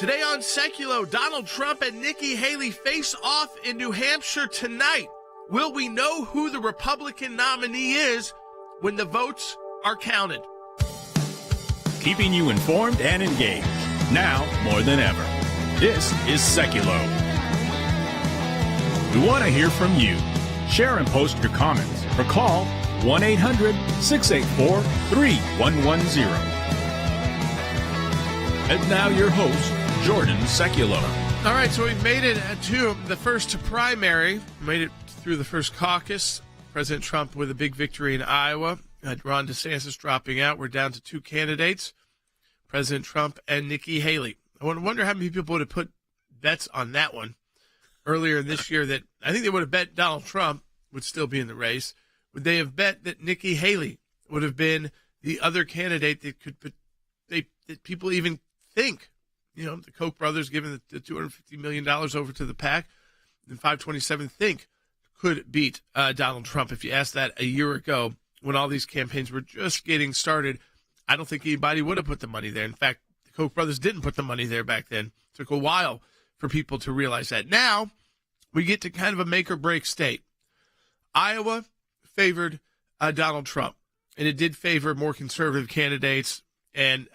Today on Sekulow, Donald Trump and Nikki Haley face off in New Hampshire tonight. Will we know who the Republican nominee is when the votes are counted? Keeping you informed and engaged, now more than ever. This is Sekulow. We want to hear from you. Share and post your comments or call 1-800-684-3110. And now your host, Jordan Sekulow. All right, so we've made it to the first primary. Made it through the first caucus. President Trump with a big victory in Iowa. Ron DeSantis dropping out. We're down to two candidates, President Trump and Nikki Haley. I wonder how many people would have put bets on that one earlier this year. That I think they would have bet Donald Trump would still be in the race. Would they have bet that Nikki Haley would have been the other candidate that that people even think? You know, the Koch brothers giving the $250 million over to the PAC, and 527 think could beat Donald Trump. If you asked that a year ago when all these campaigns were just getting started, I don't think anybody would have put the money there. In fact, the Koch brothers didn't put the money there back then. It took a while for people to realize that. Now we get to kind of a make or break state. Iowa favored Donald Trump, and it did favor more conservative candidates. And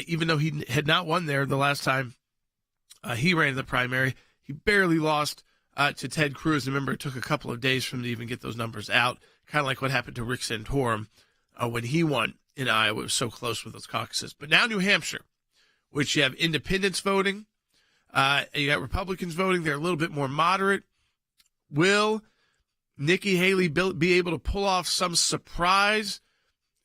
even though he had not won there the last time he ran the primary, he barely lost to Ted Cruz. Remember, it took a couple of days for him to even get those numbers out, kind of like what happened to Rick Santorum when he won in Iowa. It was so close with those caucuses. But now New Hampshire, which you have independents voting, and you got Republicans voting. They're a little bit more moderate. Will Nikki Haley be able to pull off some surprise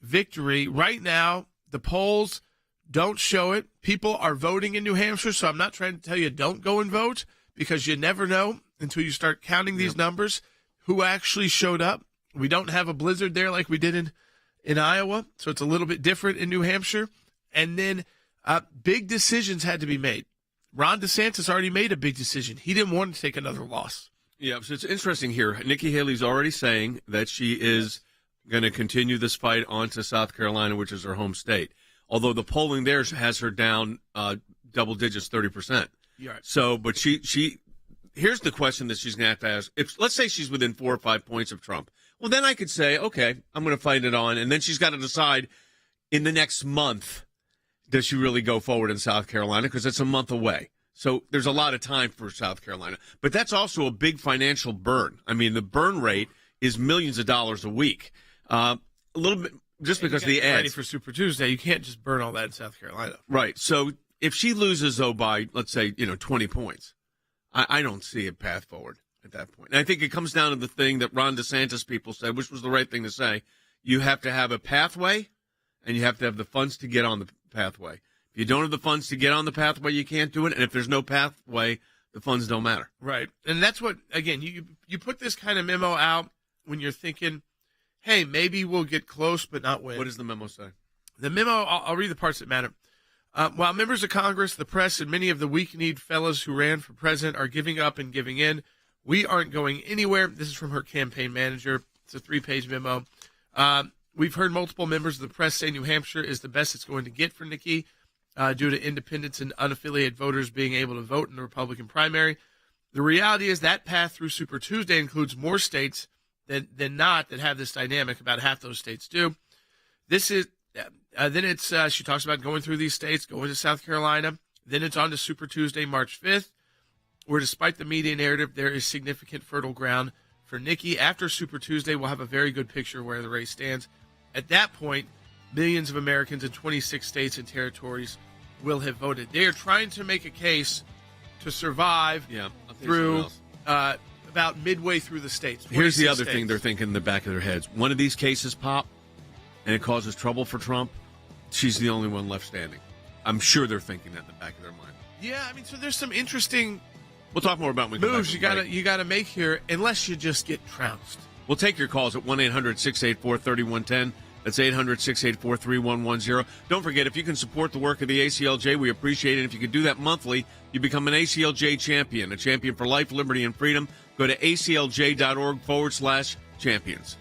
victory? Right now, the polls don't show it. People are voting in New Hampshire, so I'm not trying to tell you don't go and vote, because you never know until you start counting these numbers who actually showed up. We don't have a blizzard there like we did in Iowa, so it's a little bit different in New Hampshire. And then big decisions had to be made. Ron DeSantis already made a big decision. He didn't want to take another loss. Yeah, so it's interesting here. Nikki Haley's already saying that she is going to continue this fight on to South Carolina, which is her home state. Although the polling there has her down double digits, 30%. Right. So, but she here's the question that she's going to have to ask. If let's say she's within 4 or 5 points of Trump, well, then I could say, okay, I'm going to fight it on, and then she's got to decide in the next month, does she really go forward in South Carolina? Because it's a month away. So there's a lot of time for South Carolina. But that's also a big financial burn. I mean, the burn rate is millions of dollars a week. A little bit just because of the ads. Ready for Super Tuesday, you can't just burn all that in South Carolina. Right. So if she loses, though, by, let's say, 20 points, I don't see a path forward at that point. And I think it comes down to the thing that Ron DeSantis people said, which was the right thing to say. You have to have a pathway, and you have to have the funds to get on the pathway. If you don't have the funds to get on the pathway, you can't do it. And if there's no pathway, the funds don't matter. Right. And that's what, again, you put this kind of memo out when you're thinking, hey, maybe we'll get close but not win. What does the memo say? The memo, I'll read the parts that matter. While members of Congress, the press, and many of the weak-kneed fellows who ran for president are giving up and giving in, we aren't going anywhere. This is from her campaign manager. It's a 3-page memo. We've heard multiple members of the press say New Hampshire is the best it's going to get for Nikki due to independents and unaffiliated voters being able to vote in the Republican primary. The reality is that path through Super Tuesday includes more states than not that have this dynamic. About half those states do. This is then it's she talks about going through these states, going to South Carolina. Then it's on to Super Tuesday, March 5th, where despite the media narrative, there is significant fertile ground for Nikki. After Super Tuesday, we'll have a very good picture of where the race stands. At that point, millions of Americans in 26 states and territories will have voted. They are trying to make a case to survive through about midway through the states. Here's the other thing they're thinking in the back of their heads. One of these cases pop, and it causes trouble for Trump, she's the only one left standing. I'm sure they're thinking that in the back of their mind. Yeah, I mean, so there's some interesting We'll talk more about when we come moves back. you gotta make here, unless you just get trounced. We'll take your calls at 1-800-684-3110. That's 800-684-3110. Don't forget, if you can support the work of the ACLJ, we appreciate it. If you could do that monthly, you become an ACLJ champion, a champion for life, liberty, and freedom. Go to aclj.org/champions.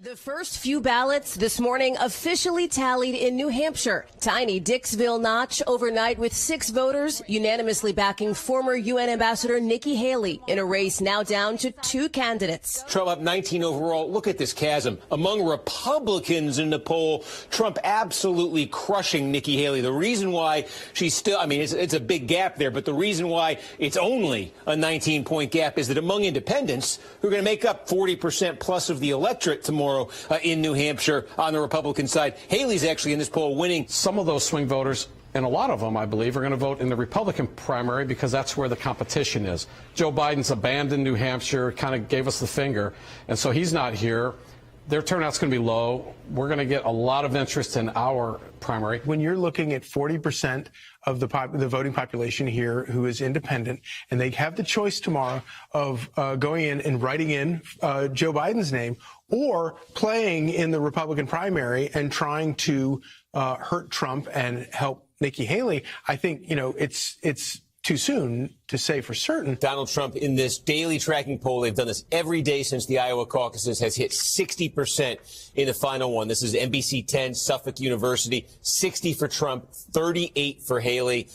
The The first few ballots this morning officially tallied in New Hampshire. Tiny Dixville notch overnight with 6 voters unanimously backing former UN Ambassador Nikki Haley in a race now down to 2 candidates. Trump up 19 overall. Look at this chasm. Among Republicans in the poll, Trump absolutely crushing Nikki Haley. The reason why she's still, it's a big gap there, but the reason why it's only a 19-point gap is that among independents, who are going to make up 40% plus of the electorate tomorrow, in New Hampshire on the Republican side, Haley's actually in this poll winning. Some of those swing voters, and a lot of them, I believe, are going to vote in the Republican primary because that's where the competition is. Joe Biden's abandoned New Hampshire, kind of gave us the finger, and so he's not here. Their turnout's going to be low. We're going to get a lot of interest in our primary. When you're looking at 40% of the voting population here who is independent, and they have the choice tomorrow of going in and writing in Joe Biden's name or playing in the Republican primary and trying to hurt Trump and help Nikki Haley, I think, it's too soon to say for certain. Donald Trump in this daily tracking poll, they've done this every day since the Iowa caucuses, has hit 60% in the final one. This is NBC 10, Suffolk University, 60 for Trump, 38 for Haley.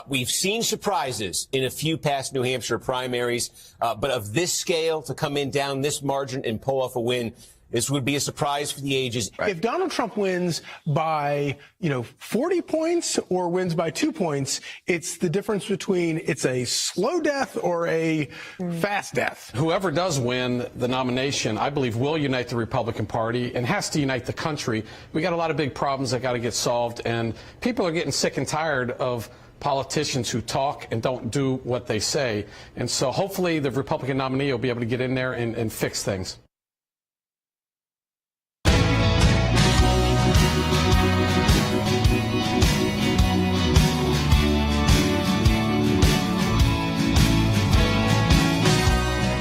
We've seen surprises in a few past New Hampshire primaries, but of this scale to come in down this margin and pull off a win, this would be a surprise for the ages. If Donald Trump wins by, 40 points or wins by 2 points, it's the difference between it's a slow death or a fast death. Whoever does win the nomination, I believe, will unite the Republican Party and has to unite the country. We got a lot of big problems that got to get solved, and people are getting sick and tired of politicians who talk and don't do what they say. And so hopefully the Republican nominee will be able to get in there and fix things.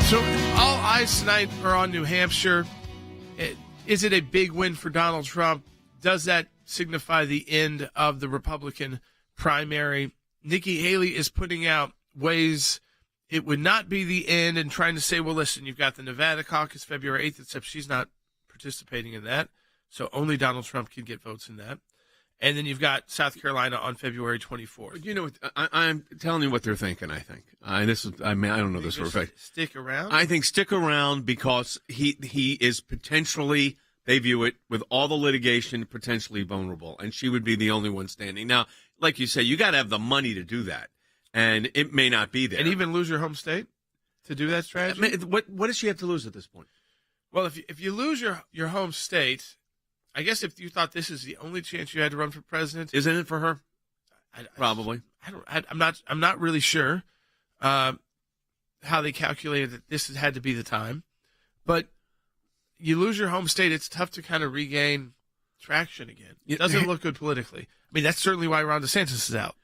So all eyes tonight are on New Hampshire. Is it a big win for Donald Trump? Does that signify the end of the Republican primary? Nikki Haley is putting out ways it would not be the end and trying to say, well, listen, you've got the Nevada caucus February 8th, except she's not participating in that. So only Donald Trump can get votes in that. And then you've got South Carolina on February 24th. I'm telling you what they're thinking, I think. I don't know this for a fact. Stick around? I think stick around because he is potentially, they view it, with all the litigation, potentially vulnerable. And she would be the only one standing. Now, like you say, you got to have the money to do that. And it may not be there. And even lose your home state to do that strategy? What does she have to lose at this point? Well, if you lose your home state, I guess if you thought this is the only chance you had to run for president, isn't it for her? Probably. I'm not really sure how they calculated that this had to be the time, but you lose your home state, it's tough to kind of regain traction again. It doesn't look good politically. I mean, that's certainly why Ron DeSantis is out.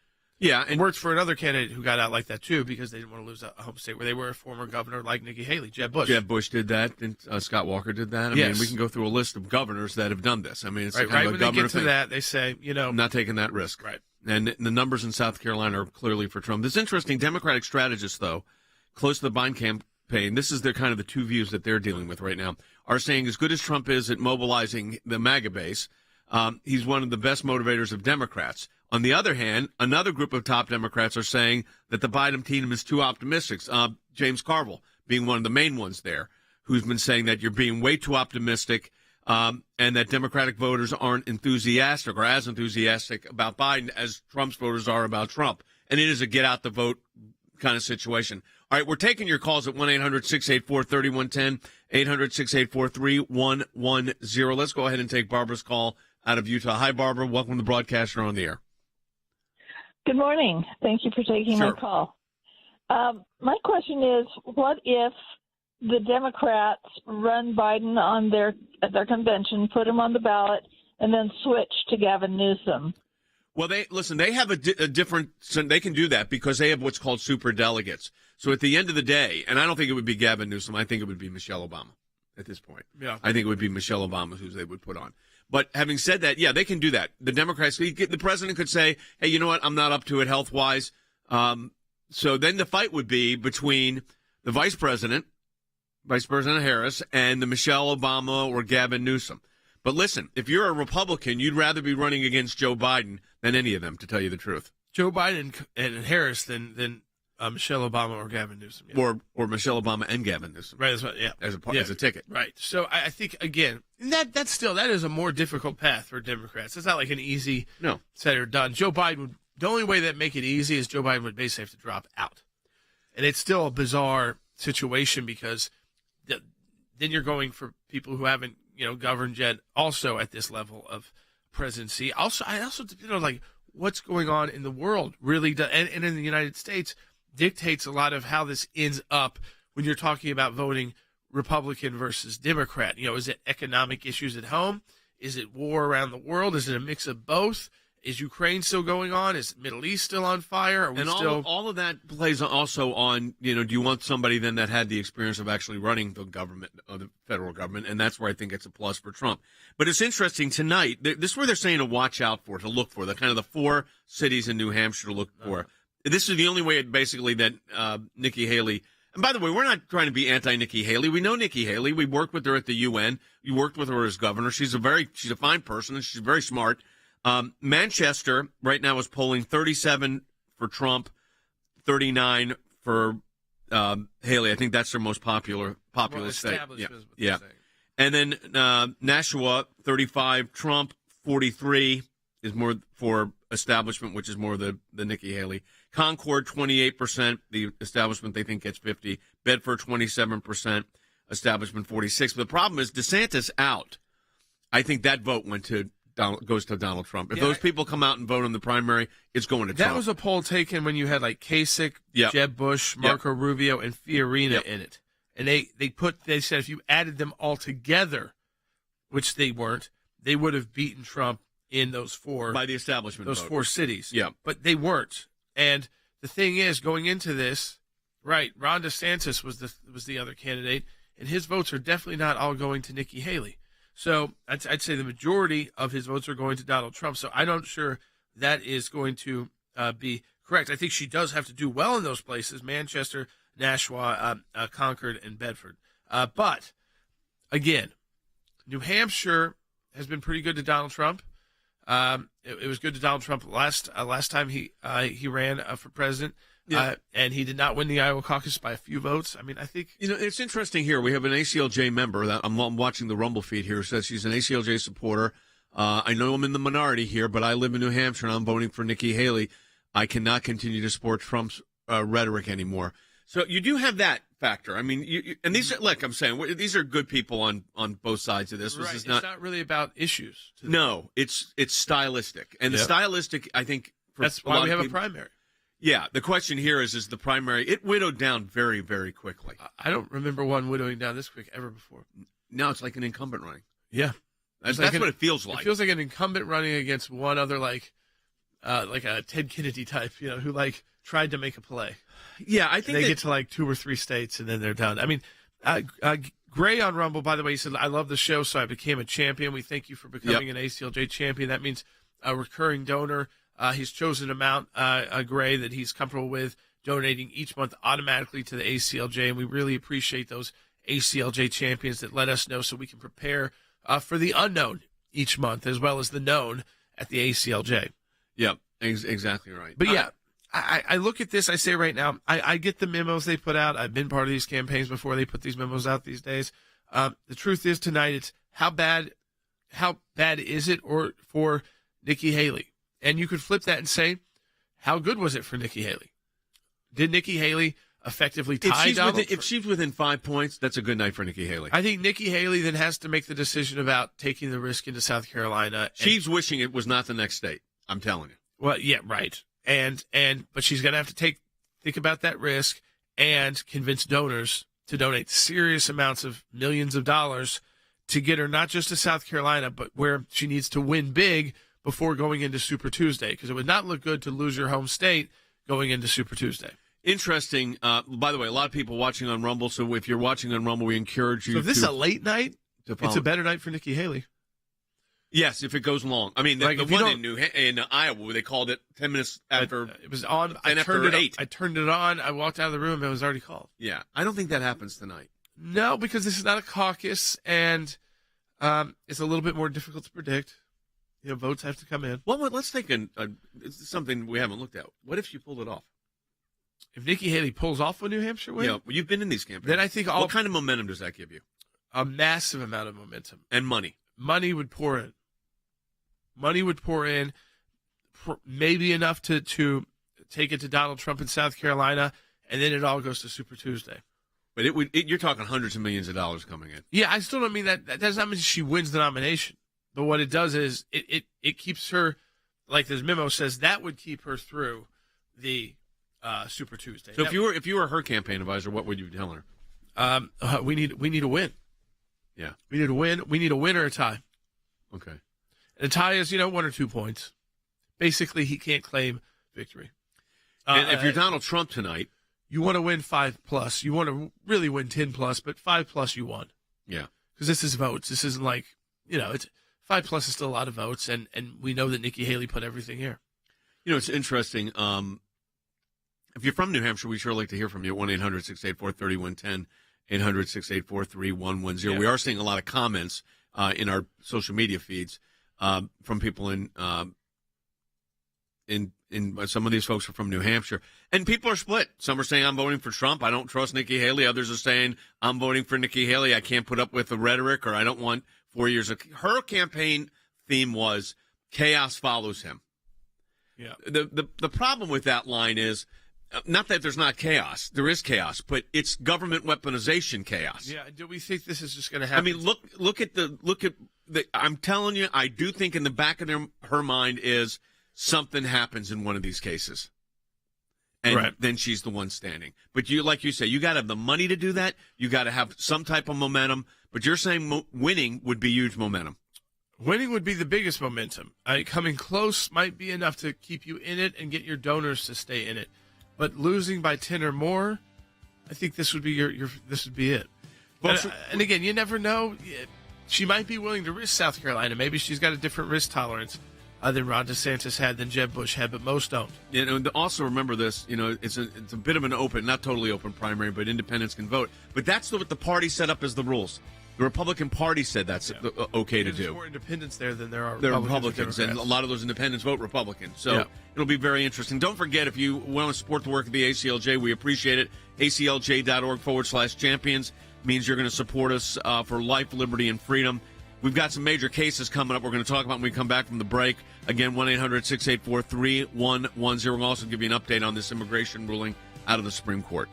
Yeah, and it worked for another candidate who got out like that too, because they didn't want to lose a home state where they were a former governor like Nikki Haley, Jeb Bush. Jeb Bush did that, and Scott Walker did that. I mean, we can go through a list of governors that have done this. I mean, it's right. Kind of a When governor they get to thing. that, they say, I'm not taking that risk. Right. And the numbers in South Carolina are clearly for Trump. This interesting Democratic strategists, though, close to the Biden campaign, this is their kind of the two views that they're dealing with right now, are saying as good as Trump is at mobilizing the MAGA base, he's one of the best motivators of Democrats. On the other hand, another group of top Democrats are saying that the Biden team is too optimistic. James Carville being one of the main ones there, who's been saying that you're being way too optimistic and that Democratic voters aren't enthusiastic or as enthusiastic about Biden as Trump's voters are about Trump. And it is a get-out-the-vote kind of situation. All right, we're taking your calls at 1-800-684-3110, 800-684-3110. Let's go ahead and take Barbara's call out of Utah. Hi, Barbara. Welcome to the broadcast. You're on the air. Good morning. Thank you for taking my call. My question is, what if the Democrats run Biden on at their convention, put him on the ballot, and then switch to Gavin Newsom? Well, they have a different, so they can do that because they have what's called super delegates. So at the end of the day, and I don't think it would be Gavin Newsom, I think it would be Michelle Obama at this point. Yeah. I think it would be Michelle Obama who they would put on. But having said that, yeah, they can do that. The Democrats, the president could say, hey, you know what, I'm not up to it health-wise. So then the fight would be between the vice president Vice President Harris, and the Michelle Obama or Gavin Newsom. But listen, if you're a Republican, you'd rather be running against Joe Biden than any of them, to tell you the truth. Joe Biden and Harris than Michelle Obama or Gavin Newsom. Yeah. Or Michelle Obama and Gavin Newsom. Right, that's what, yeah. As a ticket. Right. So I think, again, that is a more difficult path for Democrats. It's not like an easy said or done. Joe Biden would, the only way that make it easy is Joe Biden would basically have to drop out. And it's still a bizarre situation because then you're going for people who haven't, governed yet also at this level of presidency. I also, like what's going on in the world really does, and in the United States dictates a lot of how this ends up when you're talking about voting Republican versus Democrat. Is it economic issues at home? Is it war around the world? Is it a mix of both? Is Ukraine still going on? Is the Middle East still on fire? Are we all of that plays also on, do you want somebody then that had the experience of actually running the government, or the federal government? And that's where I think it's a plus for Trump. But it's interesting tonight. This is where they're saying to watch out for, to look for, the kind of the 4 cities in New Hampshire to look for. This is the only way, basically, that Nikki Haley. And by the way, we're not trying to be anti-Nikki Haley. We know Nikki Haley. We worked with her at the UN. You worked with her as governor. She's a fine person, and she's very smart. Manchester right now is polling 37 for Trump, 39 for Haley. I think that's their most populous state. Yeah. And then Nashua, 35 Trump, 43 is more for establishment, which is more the Nikki Haley. Concord, 28%. The establishment they think gets 50. Bedford, 27%. Establishment, 46. But the problem is DeSantis out. I think that vote goes to Donald Trump. If those people come out and vote in the primary, it's going to Trump. That was a poll taken when you had like Kasich, Jeb Bush, Marco Rubio, and Fiorina in it. And they said if you added them all together, which they weren't, they would have beaten Trump in those 4 by the establishment. Those 4 cities. Yeah. But they weren't. And the thing is, going into this, right, Ron DeSantis was the other candidate, and his votes are definitely not all going to Nikki Haley. So I'd say the majority of his votes are going to Donald Trump. So I'm not sure that is going to be correct. I think she does have to do well in those places, Manchester, Nashua, Concord, and Bedford. But, again, New Hampshire has been pretty good to Donald Trump. It was good to Donald Trump last time he ran for president. And he did not win the Iowa caucus by a few votes. I mean, I think... it's interesting here. We have an ACLJ member that I'm watching the Rumble feed here, says she's an ACLJ supporter. I know I'm in the minority here, but I live in New Hampshire and I'm voting for Nikki Haley. I cannot continue to support Trump's rhetoric anymore. So you do have that factor. I mean, and these are, like I'm saying, these are good people on both sides of this. Right. It's not really about issues. No, it's stylistic. And the stylistic, I think... That's why we have a primary. Yeah, the question here is the primary, it widowed down very, very quickly. I don't remember one widowing down this quick ever before. Now it's like an incumbent running. Yeah. That's what it feels like. It feels like an incumbent running against one other, like a Ted Kennedy type, who, tried to make a play. Yeah, I think they get to, 2 or 3 states, and then they're done. I mean, Gray on Rumble, by the way, he said, I love the show, so I became a champion. We thank you for becoming an ACLJ champion. That means a recurring donor. He's chosen an amount, Gray, that he's comfortable with donating each month automatically to the ACLJ, and we really appreciate those ACLJ champions that let us know so we can prepare for the unknown each month as well as the known at the ACLJ. Yeah, exactly right. But, I look at this, I say right now, I get the memos they put out. I've been part of these campaigns before they put these memos out these days. The truth is tonight, it's how bad is it for Nikki Haley? And you could flip that and say, how good was it for Nikki Haley? Did Nikki Haley effectively tie Donald Trump? If she's within 5 points, that's a good night for Nikki Haley. I think Nikki Haley then has to make the decision about taking the risk into South Carolina. She's wishing it was not the next state. I'm telling you. Well, yeah, right. But she's going to have to think about that risk and convince donors to donate serious amounts of millions of dollars to get her not just to South Carolina, but where she needs to win big before going into Super Tuesday, because it would not look good to lose your home state going into Super Tuesday. Interesting. By the way, a lot of people watching on Rumble, so if you're watching on Rumble, we encourage you So if this is a late night, it's a better night for Nikki Haley. Yes, if it goes long. I mean, the one in Iowa, where they called it 10 minutes after. It was on. I turned it 8. I turned it on. I walked out of the room. It was already called. Yeah. I don't think that happens tonight. No, because this is not a caucus, and it's a little bit more difficult to predict. Votes have to come in. Well, let's take something we haven't looked at. What if she pulled it off? If Nikki Haley pulls off a New Hampshire win? Yeah, well, you've been in these campaigns. Then I think what kind of momentum does that give you? A massive amount of momentum. And money. Money would pour in. Maybe enough to take it to Donald Trump in South Carolina, and then it all goes to Super Tuesday. But you're talking hundreds of millions of dollars coming in. Yeah, I still don't mean that. That does not mean she wins the nomination. But what it does is it keeps her, like this memo says, that would keep her through the Super Tuesday. So if you were her campaign advisor, what would you tell her? We need a win. Yeah, we need a win. We need a win or a tie. Okay. And a tie is 1 or 2 points. Basically, he can't claim victory. And if you're Donald Trump tonight, you want to win 5+. You want to really win 10+, but 5+ you won. Yeah, because this is votes. This isn't like it's 5+ is still a lot of votes, and we know that Nikki Haley put everything here. It's interesting. If you're from New Hampshire, we sure like to hear from you at 1-800-684-3110, 800-684-3110. Yeah. We are seeing a lot of comments in our social media feeds from people in some of these folks are from New Hampshire, and people are split. Some are saying I'm voting for Trump. I don't trust Nikki Haley. Others are saying I'm voting for Nikki Haley. I can't put up with the rhetoric, or I don't want 4 years. Her campaign theme was chaos follows him. Yeah. The problem with that line is not that there's not chaos. There is chaos, but it's government weaponization chaos. Yeah. Do we think this is just going to happen? I mean, look at the. I'm telling you, I do think in the back of her mind is something happens in one of these cases, and then she's the one standing. But like you say, you got to have the money to do that. You got to have some type of momentum. But you're saying winning would be huge momentum. Winning would be the biggest momentum. Coming close might be enough to keep you in it and get your donors to stay in it. But losing by 10 or more, I think this would be this would be it. And again, you never know. She might be willing to risk South Carolina. Maybe she's got a different risk tolerance than Ron DeSantis had, than Jeb Bush had, but most don't. Also remember this. It's a bit of an open, not totally open primary, but independents can vote. But that's what the party set up as the rules. The Republican Party said that's okay to do. There's more independents there than there are Republicans, and a lot of those independents vote Republican. So it'll be very interesting. Don't forget, if you want to support the work of the ACLJ, we appreciate it. ACLJ.org/champions means you're going to support us for life, liberty, and freedom. We've got some major cases coming up we're going to talk about when we come back from the break. Again, 1-800-684-3110. We'll also give you an update on this immigration ruling out of the Supreme Court.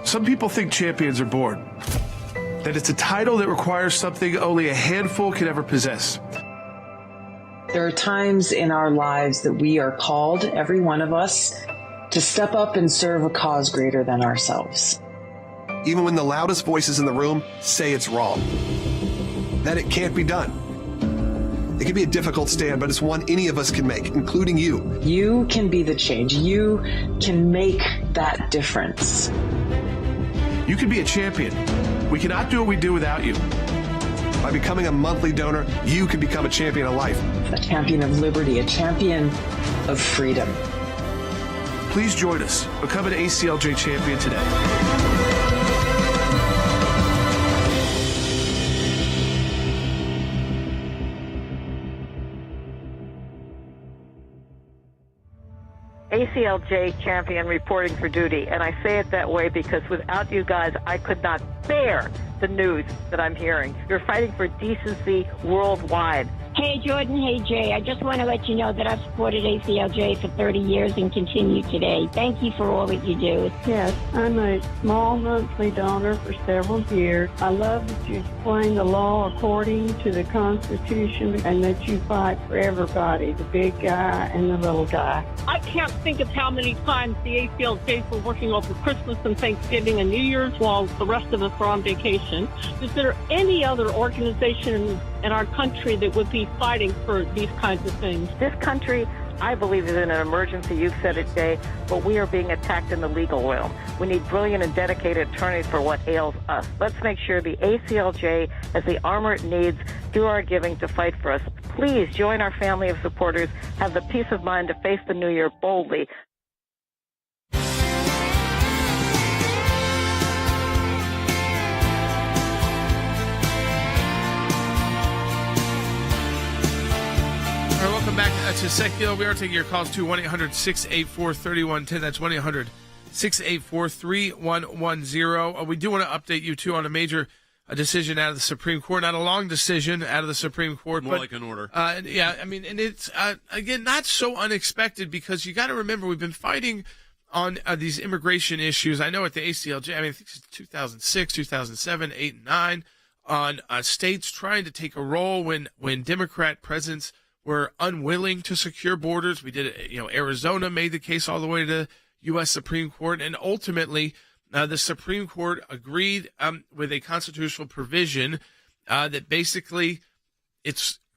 Some people think champions are bored, that it's a title that requires something only a handful can ever possess. There are times in our lives that we are called, every one of us, to step up and serve a cause greater than ourselves. Even when the loudest voices in the room say it's wrong, that it can't be done. It can be a difficult stand, but it's one any of us can make, including you. You can be the change. You can make that difference. You can be a champion. We cannot do what we do without you. By becoming a monthly donor, you can become a champion of life. A champion of liberty, a champion of freedom. Please join us. Become an ACLJ champion today. ACLJ champion reporting for duty. And I say it that way because without you guys, I could not bear the news that I'm hearing. You're fighting for decency worldwide. Hey, Jordan. Hey, Jay. I just want to let you know that I've supported ACLJ for 30 years and continue today. Thank you for all that you do. Yes, I'm a small monthly donor for several years. I love that you explain the law according to the Constitution and that you fight for everybody, the big guy and the little guy. I can't think of how many times the ACLJs were working over Christmas and Thanksgiving and New Year's while the rest of us were on vacation. Is there any other organization in our country that would be fighting for these kinds of things? This country I believe is in an emergency. You've said it, Jay, but we are being attacked in the legal realm. We need brilliant and dedicated attorneys for what ails us. Let's make sure the ACLJ has the armor it needs through our giving to fight for us. Please join our family of supporters. Have the peace of mind to face the new year boldly. All right, welcome back to Sekulow. We are taking your calls to 1-800-684-3110. That's 1-800-684-3110. We do want to update you, too, on a major decision out of the Supreme Court. Not a long decision out of the Supreme Court. More like an order. Yeah, I mean, and it's, again, not so unexpected because you got to remember we've been fighting on these immigration issues. I know at the ACLJ, I mean, I think it's 2006, 2007, 8, and 9, on states trying to take a role when Democrat presidents were unwilling to secure borders. We did it, Arizona made the case all the way to U.S. Supreme Court, and ultimately the Supreme Court agreed with a constitutional provision that basically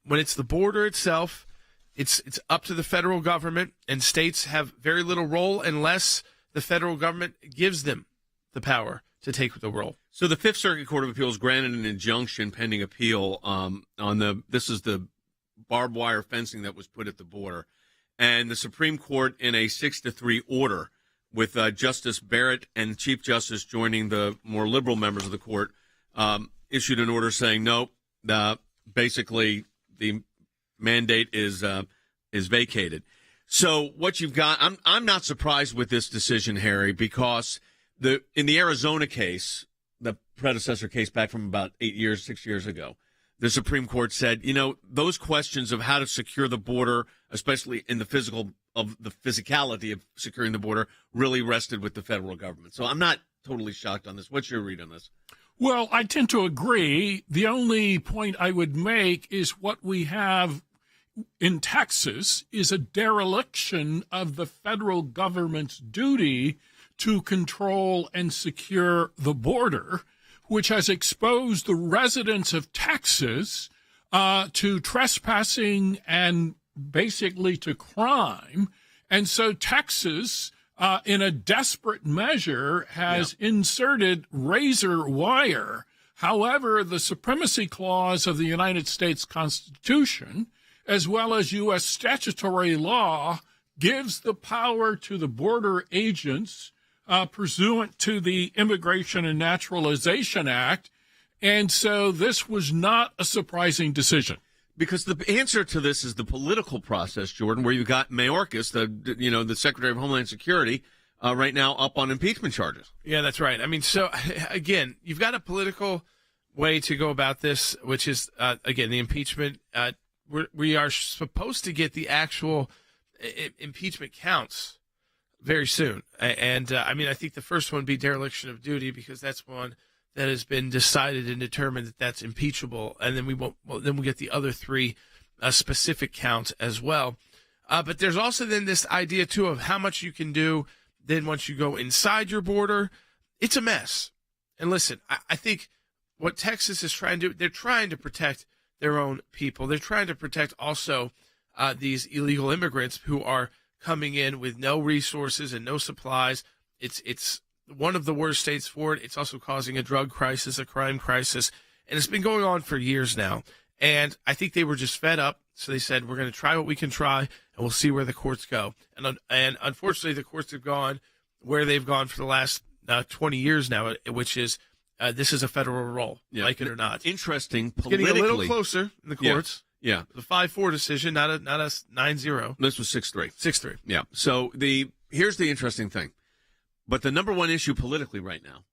when it's the border itself, it's up to the federal government, and states have very little role unless the federal government gives them the power to take the role. So the Fifth Circuit Court of Appeals granted an injunction pending appeal this is the barbed wire fencing that was put at the border. And the Supreme Court, in a 6-3 order, with Justice Barrett and Chief Justice joining the more liberal members of the court, issued an order saying, no, basically the mandate is vacated. So what you've got, I'm not surprised with this decision, Harry, because in the Arizona case, the predecessor case back from about 6 years ago, the Supreme Court said, those questions of how to secure the border, especially in the physicality of securing the border, really rested with the federal government. So I'm not totally shocked on this. What's your read on this? Well, I tend to agree. The only point I would make is what we have in Texas is a dereliction of the federal government's duty to control and secure the border, which has exposed the residents of Texas to trespassing and basically to crime. And so Texas, in a desperate measure, has inserted razor wire. However, the Supremacy Clause of the United States Constitution, as well as U.S. statutory law, gives the power to the border agents pursuant to the Immigration and Naturalization Act. And so this was not a surprising decision. Because the answer to this is the political process, Jordan, where you got Mayorkas, the Secretary of Homeland Security, right now up on impeachment charges. Yeah, that's right. I mean, so, again, you've got a political way to go about this, which is, again, the impeachment. We are supposed to get the actual impeachment counts very soon. And, I think the first one would be dereliction of duty, because that's one that has been decided and determined that that's impeachable. And then we'll get the other three specific counts as well. But there's also then this idea, too, of how much you can do then once you go inside your border. It's a mess. And listen, I think what Texas is trying to do, they're trying to protect their own people. They're trying to protect also these illegal immigrants who are coming in with no resources and no supplies. It's one of the worst states for it. It's also causing a drug crisis, a crime crisis, and it's been going on for years now. And I think they were just fed up, so they said, we're going to try what we can try, and we'll see where the courts go. And unfortunately, the courts have gone where they've gone for the last 20 years now, which is this is a federal role, like it or not. Interesting. It's getting a little closer in the courts. Yeah. The 5-4 decision, not a 9-0. This was 6-3. 6-3. Yeah. So here's the interesting thing. But the number one issue politically right now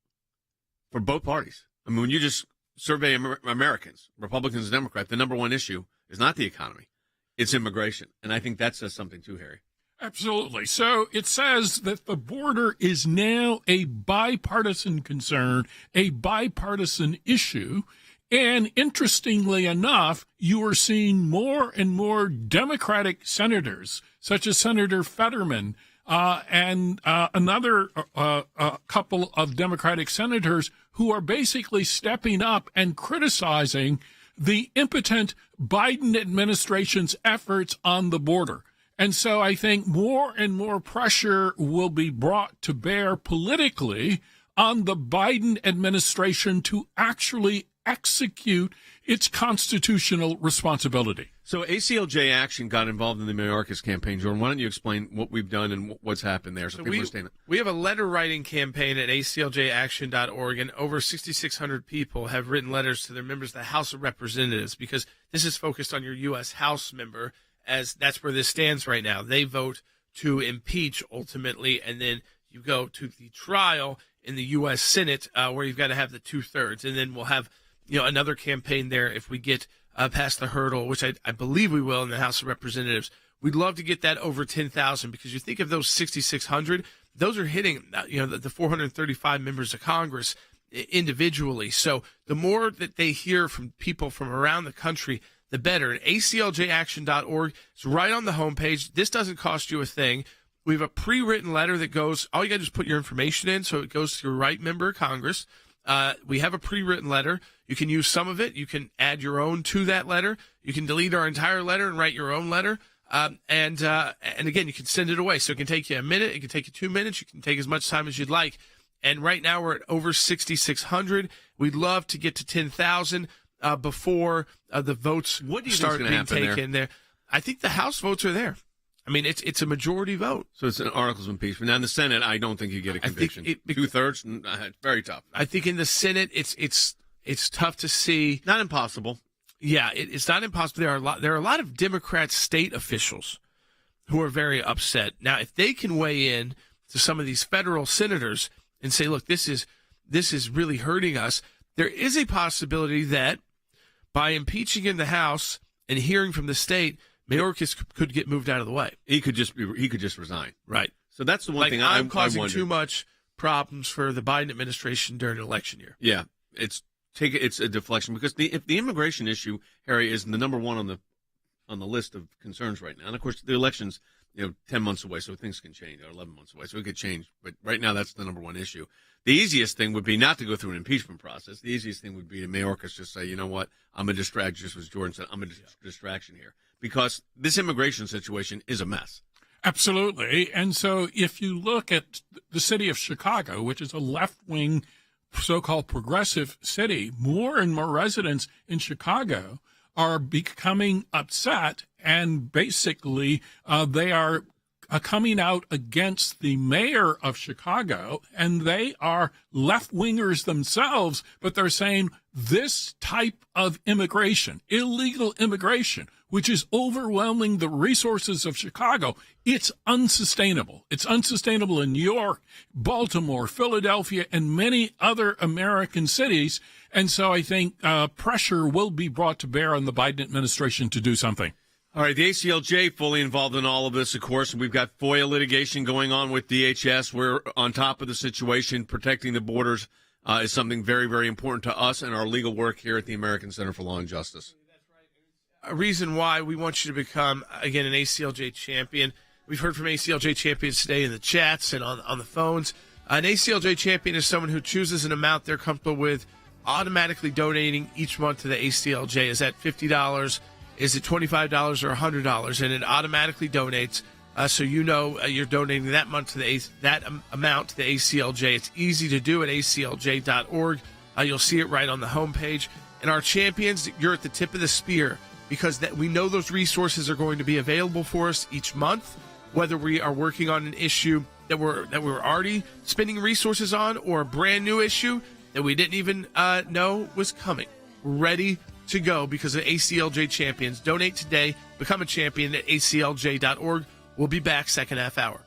for both parties, I mean, when you just survey Americans, Republicans and Democrats, the number one issue is not the economy. It's immigration. And I think that says something too, Harry. Absolutely. So it says that the border is now a bipartisan concern, a bipartisan issue. And interestingly enough, you are seeing more and more Democratic senators, such as Senator Fetterman, and another couple of Democratic senators who are basically stepping up and criticizing the impotent Biden administration's efforts on the border. And so I think more and more pressure will be brought to bear politically on the Biden administration to actually execute its constitutional responsibility. So ACLJ Action got involved in the Mayorkas campaign. Jordan, why don't you explain what we've done and what's happened there so people understand it? We have a letter-writing campaign at acljaction.org, and over 6,600 people have written letters to their members of the House of Representatives, because this is focused on your U.S. House member, as that's where this stands right now. They vote to impeach ultimately, and then you go to the trial in the U.S. Senate, where you've got to have the 2/3, and then we'll have another campaign there if we get past the hurdle, which I believe we will in the House of Representatives. We'd love to get that over 10,000, because you think of those 6,600, those are hitting the 435 members of Congress individually. So the more that they hear from people from around the country, the better. And ACLJaction.org is right on the homepage. This doesn't cost you a thing. We have a pre-written letter that goes, all you got to do is put your information in, so it goes to your right member of Congress. We have a pre-written letter. You can use some of it. You can add your own to that letter. You can delete our entire letter and write your own letter. And again, you can send it away. So it can take you a minute. It can take you 2 minutes. You can take as much time as you'd like. And right now we're at over 6,600. We'd love to get to 10,000 before the votes start being taken there. I think the House votes are there. I mean, it's a majority vote. So it's an articles of impeachment. Now, in the Senate, I don't think you get a conviction. 2/3, it's very tough. I think in the Senate, it's tough to see. Not impossible. Yeah, it's not impossible. There are a lot of Democrat state officials who are very upset. Now, if they can weigh in to some of these federal senators and say, look, this is really hurting us, there is a possibility that by impeaching in the House and hearing from the state, Mayorkas could get moved out of the way. He could just resign. Right. So that's the one thing I'm causing too much problems for the Biden administration during an election year. Yeah, it's a deflection, because if the immigration issue, Harry, is the number one on the list of concerns right now, and of course the election's 10 months away, so things can change, or 11 months away, so it could change. But right now, that's the number one issue. The easiest thing would be not to go through an impeachment process. The easiest thing would be to Mayorkas just say, you know what, I'm a distraction, just as Jordan said, I'm a distraction here. Because this immigration situation is a mess. Absolutely. And so if you look at the city of Chicago, which is a left-wing, so-called progressive city, more and more residents in Chicago are becoming upset, and basically they are coming out against the mayor of Chicago, and they are left-wingers themselves, but they're saying this type of immigration, illegal immigration, which is overwhelming the resources of Chicago, it's unsustainable. It's unsustainable in New York, Baltimore, Philadelphia, and many other American cities. And so I think pressure will be brought to bear on the Biden administration to do something. All right, the ACLJ fully involved in all of this, of course. We've got FOIA litigation going on with DHS. We're on top of the situation. Protecting the borders is something very, very important to us and our legal work here at the American Center for Law and Justice. A reason why we want you to become, again, an ACLJ champion. We've heard from ACLJ champions today in the chats and on the phones. An ACLJ champion is someone who chooses an amount they're comfortable with, automatically donating each month to the ACLJ. Is that $50? Is it $25 or $100? And it automatically donates, so you're donating that month to that amount to the ACLJ. It's easy to do at aclj.org. You'll see it right on the homepage. And our champions, you're at the tip of the spear, because we know those resources are going to be available for us each month, whether we are working on an issue that we're already spending resources on, or a brand new issue that we didn't even know was coming. We're ready to go because of ACLJ champions. Donate today. Become a champion at aclj.org. We'll be back second half hour.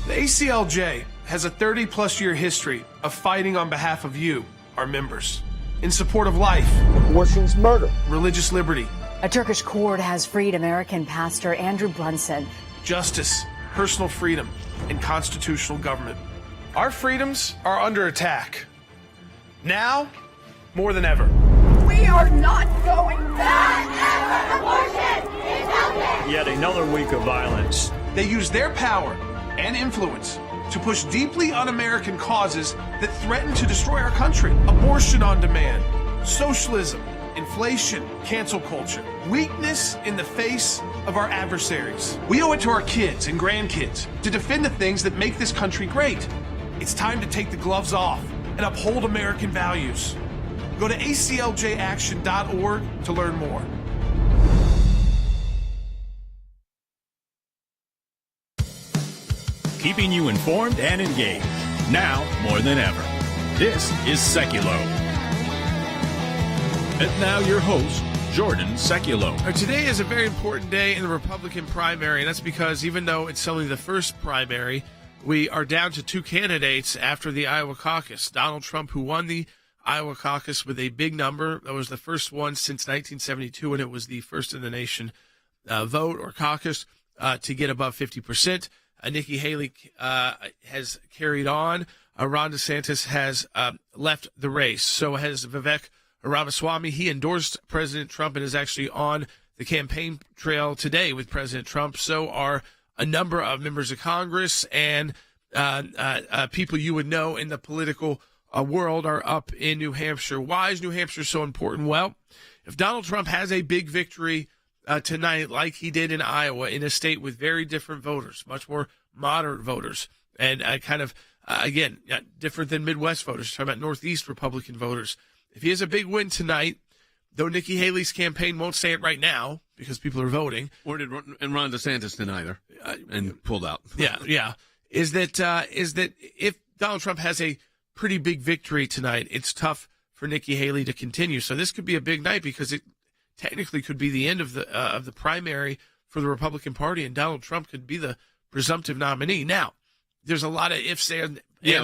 The ACLJ has a 30-plus year history of fighting on behalf of you, our members, in support of life, abortion's murder, religious liberty. A Turkish court has freed American pastor Andrew Brunson. Justice, personal freedom, and constitutional government. Our freedoms are under attack. Now, more than ever. We are not going back! Abortion is healthy! Yet another week of violence. They use their power and influence to push deeply un-American causes that threaten to destroy our country. Abortion on demand, socialism, and inflation, cancel culture, weakness in the face of our adversaries. We owe it to our kids and grandkids to defend the things that make this country great. It's time to take the gloves off and uphold American values. Go to acljaction.org to learn more. Keeping you informed and engaged, now more than ever. This is Sekulow. And now your host, Jordan Sekulow. Today is a very important day in the Republican primary, and that's because even though it's only the first primary, we are down to 2 candidates after the Iowa caucus. Donald Trump, who won the Iowa caucus with a big number. That was the first one since 1972, and it was the first in the nation vote or caucus to get above 50%. Nikki Haley has carried on. Ron DeSantis has left the race. So has Vivek Ramaswamy. He endorsed President Trump and is actually on the campaign trail today with President Trump. So are a number of members of Congress and people you would know in the political world are up in New Hampshire. Why is New Hampshire so important? Well, if Donald Trump has a big victory tonight, like he did in Iowa, in a state with very different voters, much more moderate voters, and again, different than Midwest voters, talking about Northeast Republican voters. If he has a big win tonight, though Nikki Haley's campaign won't say it right now because people are voting. Or did Ron DeSantis didn't either and pulled out. Yeah. Is that if Donald Trump has a pretty big victory tonight, it's tough for Nikki Haley to continue. So this could be a big night because it technically could be the end of the primary for the Republican Party, and Donald Trump could be the presumptive nominee. Now, there's a lot of ifs, ands,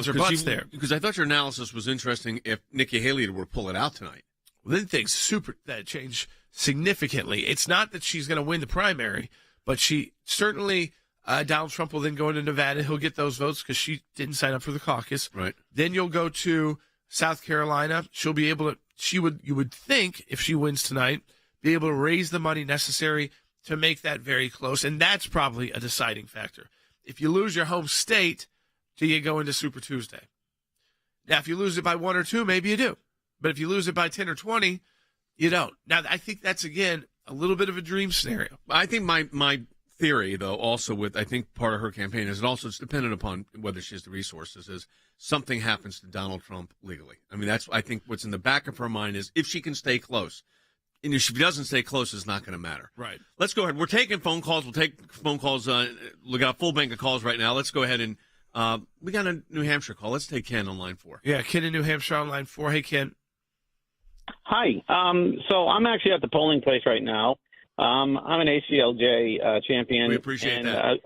or buts there. Because I thought your analysis was interesting if Nikki Haley were to pull it out tonight. Well, then things that change significantly. It's not that she's going to win the primary, but she certainly, Donald Trump will then go into Nevada. He'll get those votes because she didn't sign up for the caucus. Right. Then you'll go to South Carolina. She'll be able to, you would think, if she wins tonight, be able to raise the money necessary to make that very close. And that's probably a deciding factor. If you lose your home state, do you go into Super Tuesday? Now, if you lose it by 1 or 2, maybe you do. But if you lose it by 10 or 20, you don't. Now, I think that's, again, a little bit of a dream scenario. I think my theory, though, also with, I think part of her campaign is, and also it's dependent upon whether she has the resources, is something happens to Donald Trump legally. I mean, that's, I think what's in the back of her mind is if she can stay close. And if she doesn't stay close, it's not going to matter. Right. Let's go ahead. We're taking phone calls. We'll take phone calls. We got a full bank of calls right now. Let's go ahead and we got a New Hampshire call. Let's take Ken on line 4. Yeah, Ken in New Hampshire on line 4. Hey, Ken. Hi. So I'm actually at the polling place right now. I'm an ACLJ champion. We appreciate that.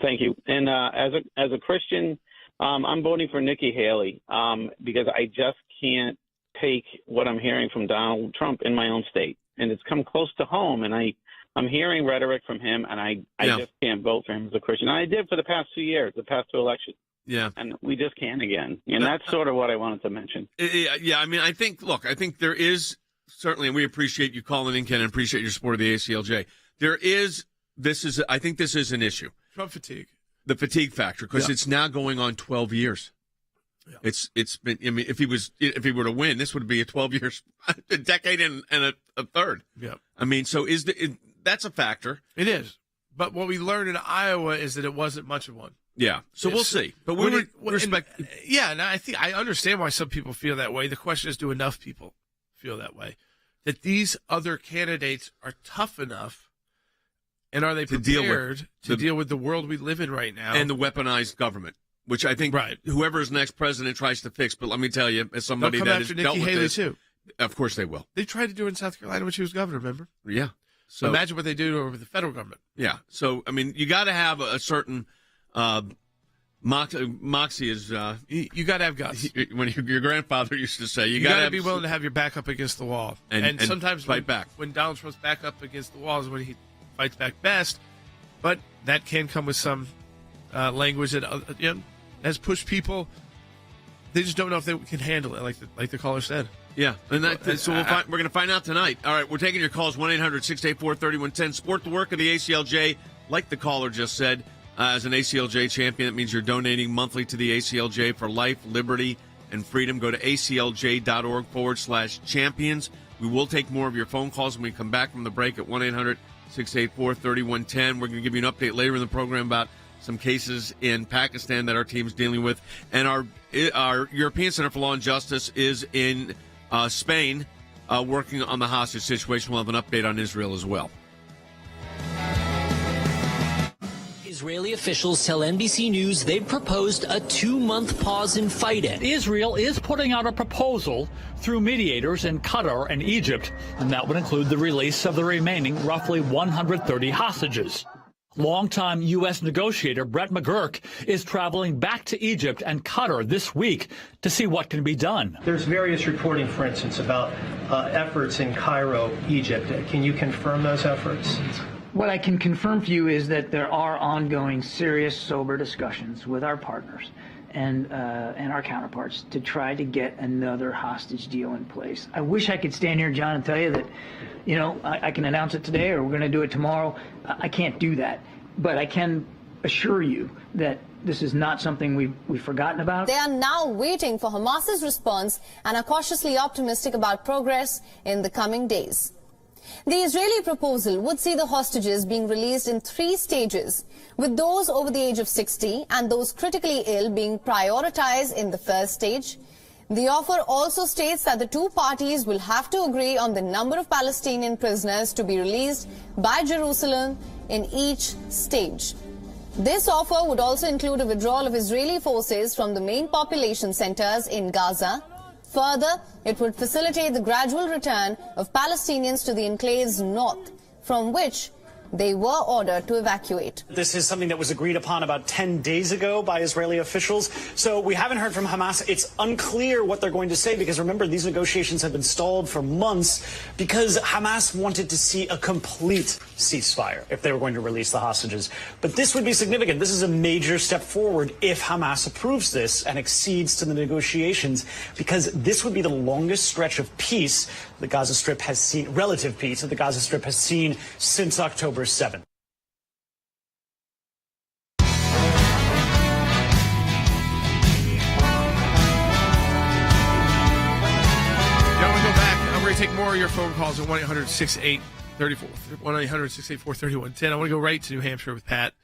Thank you. And as a Christian, I'm voting for Nikki Haley because I just can't take what I'm hearing from Donald Trump in my own state. And it's come close to home, and I'm hearing rhetoric from him, and I just can't vote for him as a Christian. I did for the past 2 years, the past 2 elections. Yeah. And we just can't again. And that's sort of what I wanted to mention. Yeah, I mean, I think there is certainly, and we appreciate you calling in, Ken, and appreciate your support of the ACLJ. I think this is an issue. Trump fatigue. The fatigue factor, because it's now going on 12 years. Yeah. It's been, I mean, if he were to win, this would be a 12 years, a decade and a third. Yeah. I mean, so that's a factor. It is. But what we learned in Iowa is that it wasn't much of one. Yeah. So we'll see. But we respect. Yeah, and I understand why some people feel that way. The question is, do enough people feel that way? That these other candidates are tough enough, and are they prepared to deal with the world we live in right now? And the weaponized government, which I think whoever's next president tries to fix. But let me tell you, as somebody that has dealt with this, too. Of course they will. They tried to do it in South Carolina when she was governor, remember? Yeah. So imagine what they do over the federal government. Yeah. So, I mean, you got to have a certain moxie is you got to have guts. When your grandfather used to say, you got to be willing to have your back up against the wall. And sometimes fight back. When Donald Trump's back up against the wall is when he fights back best. But that can come with some language that has pushed people. They just don't know if they can handle it, like the caller said. Yeah, and so we're going to find out tonight. All right, we're taking your calls, 1-800-684-3110. Support the work of the ACLJ, like the caller just said. As an ACLJ champion, that means you're donating monthly to the ACLJ for life, liberty, and freedom. Go to aclj.org/champions. We will take more of your phone calls when we come back from the break at 1-800-684-3110. We're going to give you an update later in the program about some cases in Pakistan that our team's dealing with. And our European Center for Law and Justice is in Spain working on the hostage situation. We'll have an update on Israel as well. Israeli officials tell NBC News they've proposed a 2-month pause in fighting. Israel is putting out a proposal through mediators in Qatar and Egypt, and that would include the release of the remaining roughly 130 hostages. Longtime U.S. negotiator Brett McGurk is traveling back to Egypt and Qatar this week to see what can be done. There's various reporting, for instance, about efforts in Cairo, Egypt. Can you confirm those efforts? What I can confirm for you is that there are ongoing, serious, sober discussions with our partners and our counterparts to try to get another hostage deal in place. I wish I could stand here, John, and tell you that, I can announce it today or we're going to do it tomorrow. I can't do that. But I can assure you that this is not something we've forgotten about. They are now waiting for Hamas's response and are cautiously optimistic about progress in the coming days. The Israeli proposal would see the hostages being released in 3 stages, with those over the age of 60 and those critically ill being prioritized in the first stage. The offer also states that the 2 parties will have to agree on the number of Palestinian prisoners to be released by Jerusalem in each stage. This offer would also include a withdrawal of Israeli forces from the main population centers in Gaza. Further, it would facilitate the gradual return of Palestinians to the enclaves north, from which they were ordered to evacuate. This is something that was agreed upon about 10 days ago by Israeli officials. So we haven't heard from Hamas. It's unclear what they're going to say because, remember, these negotiations have been stalled for months because Hamas wanted to see a complete ceasefire if they were going to release the hostages. But this would be significant. This is a major step forward if Hamas approves this and accedes to the negotiations, because this would be the longest stretch of peace the Gaza Strip has seen, relative peace that the Gaza Strip has seen since October 7th. Now we go back. I'm going to take more of your phone calls at 1-800-684-3110. I want to go right to New Hampshire with Pat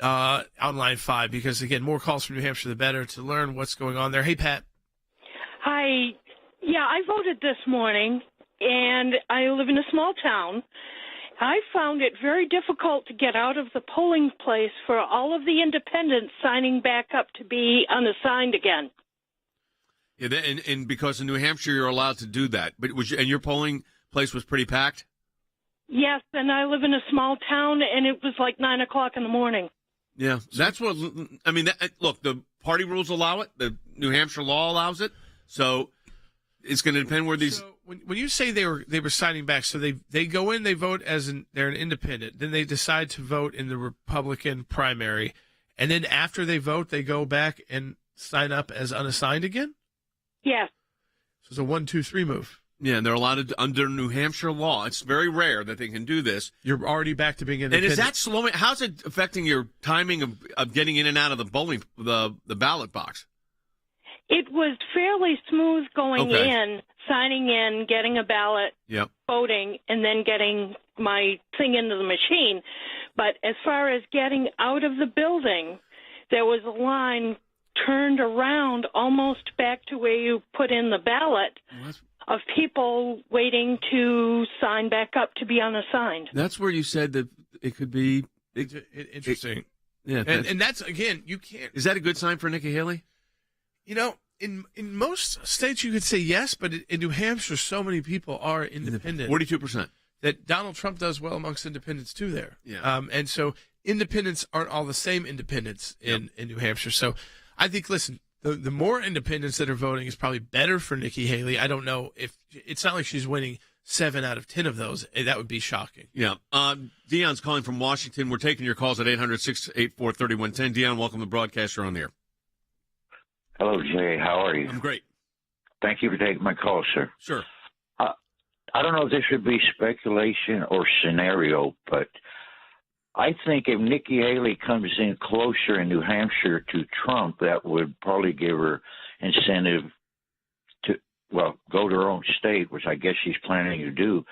on line 5 because, again, more calls from New Hampshire the better to learn what's going on there. Hey, Pat. Hi. Yeah, I voted this morning, and I live in a small town. I found it very difficult to get out of the polling place for all of the independents signing back up to be unassigned again. Yeah, and because in New Hampshire you're allowed to do that, but and your polling place was pretty packed? Yes, and I live in a small town, and it was like 9 o'clock in the morning. Yeah, that's what I mean. Look, the party rules allow it. The New Hampshire law allows it. So it's going to depend where these. So when you say they were signing back, so they go in, they vote they're an independent, then they decide to vote in the Republican primary, and then after they vote, they go back and sign up as unassigned again. Yes. So it's a 1-2-3 move. Yeah, and they're allowed to, under New Hampshire law. It's very rare that they can do this. You're already back to being independent. And is that slowing? How's it affecting your timing of getting in and out of the ballot box? It was fairly smooth going in, signing in, getting a ballot, voting, and then getting my thing into the machine. But as far as getting out of the building, there was a line turned around almost back to where you put in the ballot of people waiting to sign back up to be unassigned. That's where you said that it could be interesting. Yeah, and that's, again, you can't. Is that a good sign for Nikki Haley? You know, in most states you could say yes, but in New Hampshire, so many people are independent. 42%. That Donald Trump does well amongst independents too there. Yeah. And so independents aren't all the same independents in New Hampshire. So I think, listen, the more independents that are voting is probably better for Nikki Haley. I don't know if it's not like she's winning 7 out of 10 of those. That would be shocking. Yeah. Dion's calling from Washington. We're taking your calls at 800-684-3110. Dion, welcome to the broadcast. You're on the air. Hello, Jay. How are you? I'm great. Thank you for taking my call, sir. Sure. I don't know if this should be speculation or scenario, but I think if Nikki Haley comes in closer in New Hampshire to Trump, that would probably give her incentive go to her own state, which I guess she's planning to do.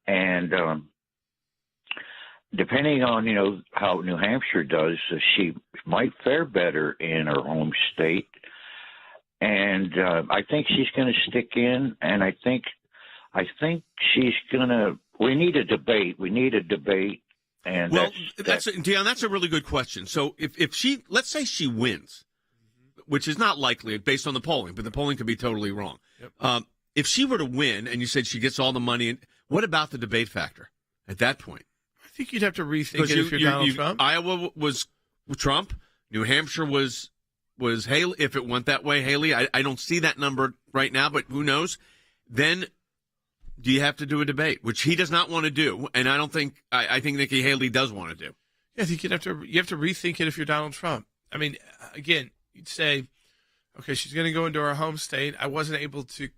And depending on, how New Hampshire does, she might fare better in her home state. And I think she's going to stick in, and I think she's going to – we need a debate. And Dion, that's a really good question. So if she – let's say she wins, which is not likely based on the polling, but the polling could be totally wrong. Yep. If she were to win and you said she gets all the money, what about the debate factor at that point? I think you'd have to rethink it if you're Donald Trump. Iowa was Trump. New Hampshire was Haley. If it went that way, Haley. I don't see that number right now, but who knows? Then do you have to do a debate, which he does not want to do, and I think Nikki Haley does want to do. Yeah, I think you have to rethink it if you're Donald Trump. I mean, again, you'd say, okay, she's going to go into her home state. I wasn't able to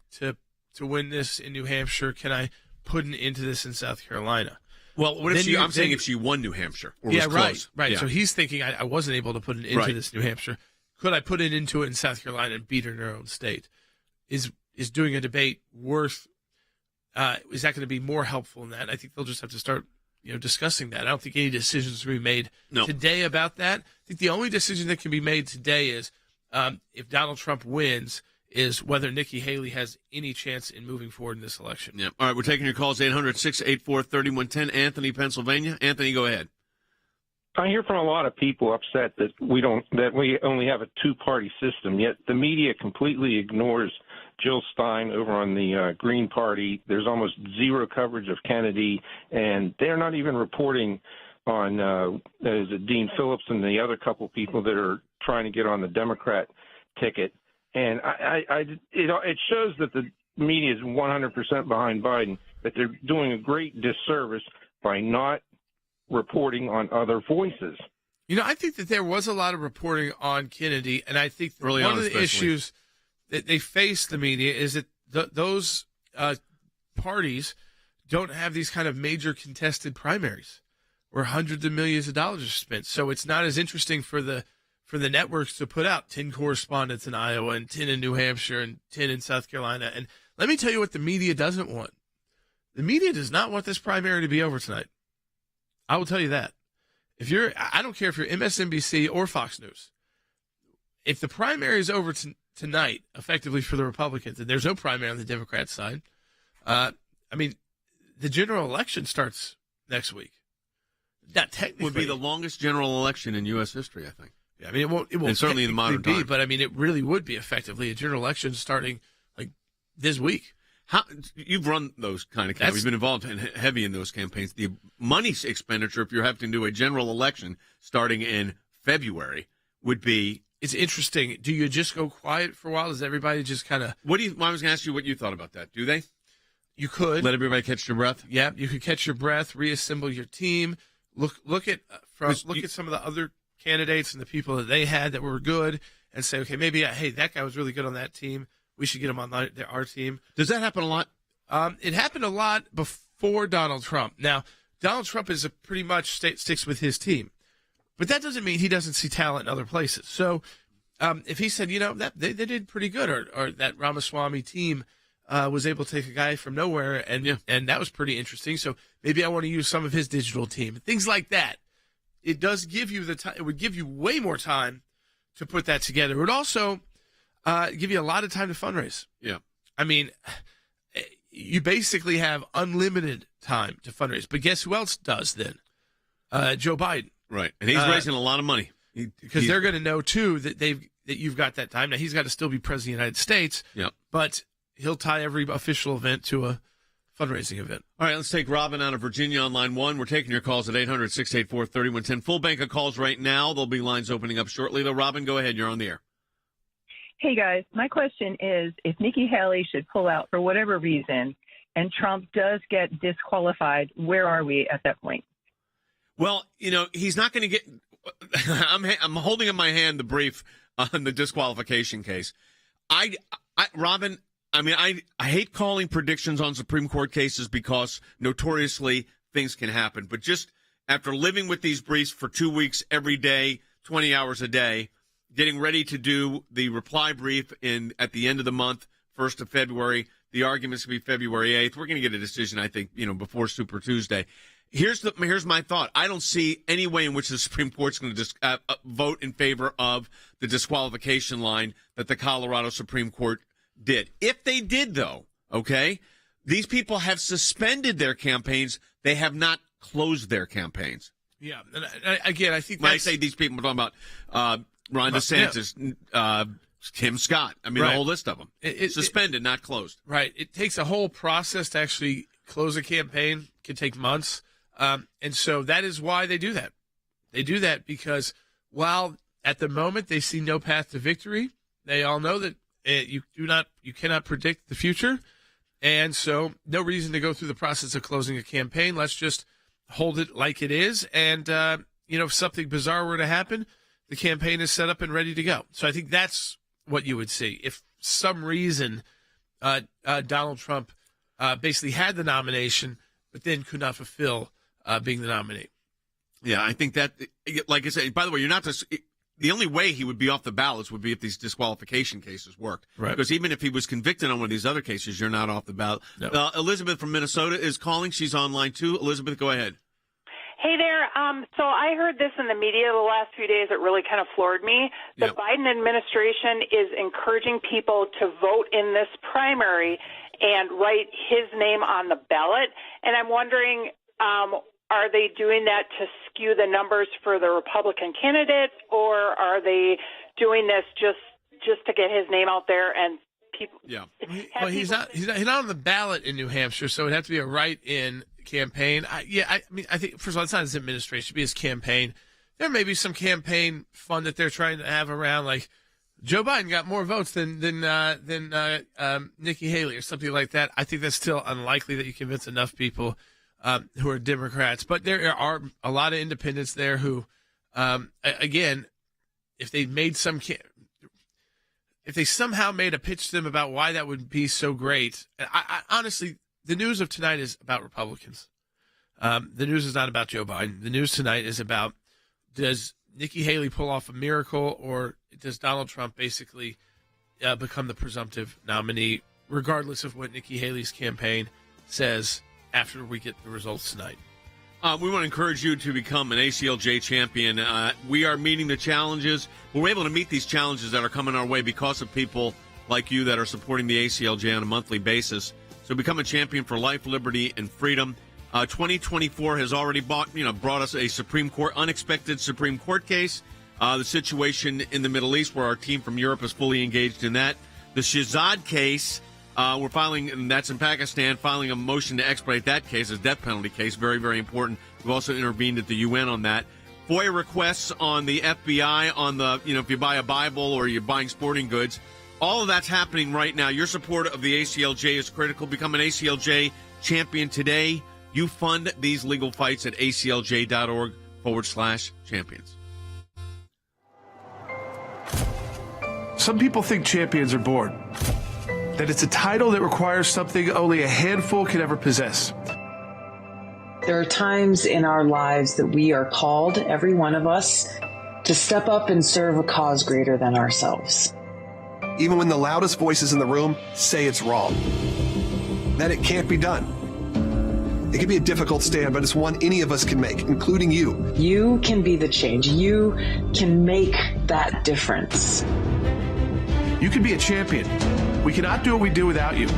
win this in New Hampshire. Can I put an into this in South Carolina? Well, what if I'm saying if she won New Hampshire or was close. Right. Yeah. So he's thinking, I wasn't able to put an into this New Hampshire. Could I put it into it in South Carolina and beat her in her own state? Is doing a debate worth? Is that going to be more helpful in that? I think they'll just have to start, discussing that. I don't think any decisions will be made today about that. I think the only decision that can be made today is if Donald Trump wins, is whether Nikki Haley has any chance in moving forward in this election. Yeah. All right, we're taking your calls, 800-684-3110. Anthony, Pennsylvania. Anthony, go ahead. I hear from a lot of people upset that we only have a two-party system, yet the media completely ignores Jill Stein over on the Green Party. There's almost zero coverage of Kennedy, and they're not even reporting on Dean Phillips and the other couple people that are trying to get on the Democrat ticket. And it shows that the media is 100% behind Biden, that they're doing a great disservice by not reporting on other voices. I think that there was a lot of reporting on Kennedy, and I think one of the issues that they face the media is that those parties don't have these kind of major contested primaries where hundreds of millions of dollars are spent. So it's not as interesting for the networks to put out 10 correspondents in Iowa and 10 in New Hampshire and 10 in South Carolina. And let me tell you what the media doesn't want. The media does not want this primary to be over tonight. I will tell you that. I don't care if you're MSNBC or Fox News. If the primary is over tonight, effectively for the Republicans, and there's no primary on the Democrat side, the general election starts next week. Not technically. Would be the longest general election in U.S. history, I think. Yeah, it won't and certainly in modern be, time. but it really would be effectively a general election starting like this week. How you've run those kind of campaigns? You've been involved heavy in those campaigns. The money expenditure, if you're having to do a general election starting in February, would be. It's interesting. Do you just go quiet for a while? Does everybody just kind of? I was going to ask you what you thought about that. Do they? You could let everybody catch their breath. Yeah, you could catch your breath, reassemble your team. Look at some of the other candidates and the people that they had that were good, and say, okay, maybe that guy was really good on that team. We should get him on our team. Does that happen a lot? It happened a lot before Donald Trump. Now, Donald Trump is pretty much sticks with his team, but that doesn't mean he doesn't see talent in other places. So, if he said, that they did pretty good, or that Ramaswamy team was able to take a guy from nowhere, and that was pretty interesting. So maybe I want to use some of his digital team, things like that. It does give you the time. It would give you way more time to put that together. It would also give you a lot of time to fundraise. Yeah. You basically have unlimited time to fundraise. But guess who else does then? Joe Biden. Right. And he's raising a lot of money. Because they're going to know, too, that you've got that time. Now, he's got to still be president of the United States. Yeah. But he'll tie every official event to a fundraising event. All right, let's take Robin out of Virginia on line one. We're taking your calls at 800-684-3110. Full bank of calls right now. There'll be lines opening up shortly. Though, Robin, go ahead. You're on the air. Hey, guys. My question is, if Nikki Haley should pull out for whatever reason and Trump does get disqualified, where are we at that point? Well, he's not going to get – I'm holding in my hand the brief on the disqualification case. Robin – I hate calling predictions on Supreme Court cases because notoriously things can happen. But just after living with these briefs for 2 weeks every day, 20 hours a day, getting ready to do the reply brief at the end of the month 1st of February. The arguments will be February 8th. We're going to get a decision, I think, before Super Tuesday. Here's my thought. I don't see any way in which the Supreme Court's going to vote in favor of the disqualification line that the Colorado Supreme Court did. If they did, though, okay, these people have suspended their campaigns. They have not closed their campaigns. Yeah. And again, I think when I say these people, we're talking about Ron DeSantis, Tim Scott. I mean, the whole list of them. Suspended, not closed. Right. It takes a whole process to actually close a campaign. It can take months. And so that is why they do that. They do that because while at the moment they see no path to victory, they all know that you cannot predict the future. And so no reason to go through the process of closing a campaign. Let's just hold it like it is. And, if something bizarre were to happen, the campaign is set up and ready to go. So I think that's what you would see. If some reason Donald Trump basically had the nomination, but then could not fulfill being the nominee. Yeah, I think that, like I said, by the way, the only way he would be off the ballots would be if these disqualification cases worked. Right. Because even if he was convicted on one of these other cases, you're not off the ballot. No. Elizabeth from Minnesota is calling. She's online too. Elizabeth, go ahead. Hey there. So I heard this in the media the last few days. It really kind of floored me. The Biden administration is encouraging people to vote in this primary and write his name on the ballot. And I'm wondering, are they doing that to skew the numbers for the Republican candidates, or are they doing this just to get his name out there and people? Yeah. Well, he's not on the ballot in New Hampshire, so it'd have to be a write-in campaign. I think first of all, it's not his administration; it should be his campaign. There may be some campaign fund that they're trying to have around, like Joe Biden got more votes than Nikki Haley or something like that. I think that's still unlikely that you convince enough people who are Democrats. But there are a lot of independents there who, again, if they somehow made a pitch to them about why that would be so great. I honestly, the news of tonight is about Republicans. The news is not about Joe Biden. The news tonight is about, does Nikki Haley pull off a miracle, or does Donald Trump basically become the presumptive nominee, regardless of what Nikki Haley's campaign says after we get the results tonight? We want to encourage you to become an ACLJ champion. We are meeting the challenges. We're able to meet these challenges that are coming our way because of people like you that are supporting the ACLJ on a monthly basis. So become a champion for life, liberty, and freedom. 2024 has already brought us a unexpected Supreme Court case. The situation in the Middle East, where our team from Europe is fully engaged in that. The Shahzad case, we're filing, and that's in Pakistan, filing a motion to expedite that case, a death penalty case, very, very important. We've also intervened at the UN on that. FOIA requests on the FBI, on the, if you buy a Bible or you're buying sporting goods. All of that's happening right now. Your support of the ACLJ is critical. Become an ACLJ champion today. You fund these legal fights at aclj.org/champions. Some people think champions are bored, that it's a title that requires something only a handful can ever possess. There are times in our lives that we are called, every one of us, to step up and serve a cause greater than ourselves. Even when the loudest voices in the room say it's wrong, that it can't be done. It can be a difficult stand, but it's one any of us can make, including you. You can be the change. You can make that difference. You can be a champion. We cannot do what we do without you.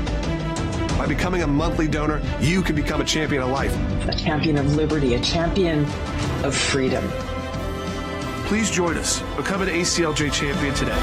By becoming a monthly donor, you can become a champion of life. A champion of liberty, a champion of freedom. Please join us. Become an ACLJ champion today.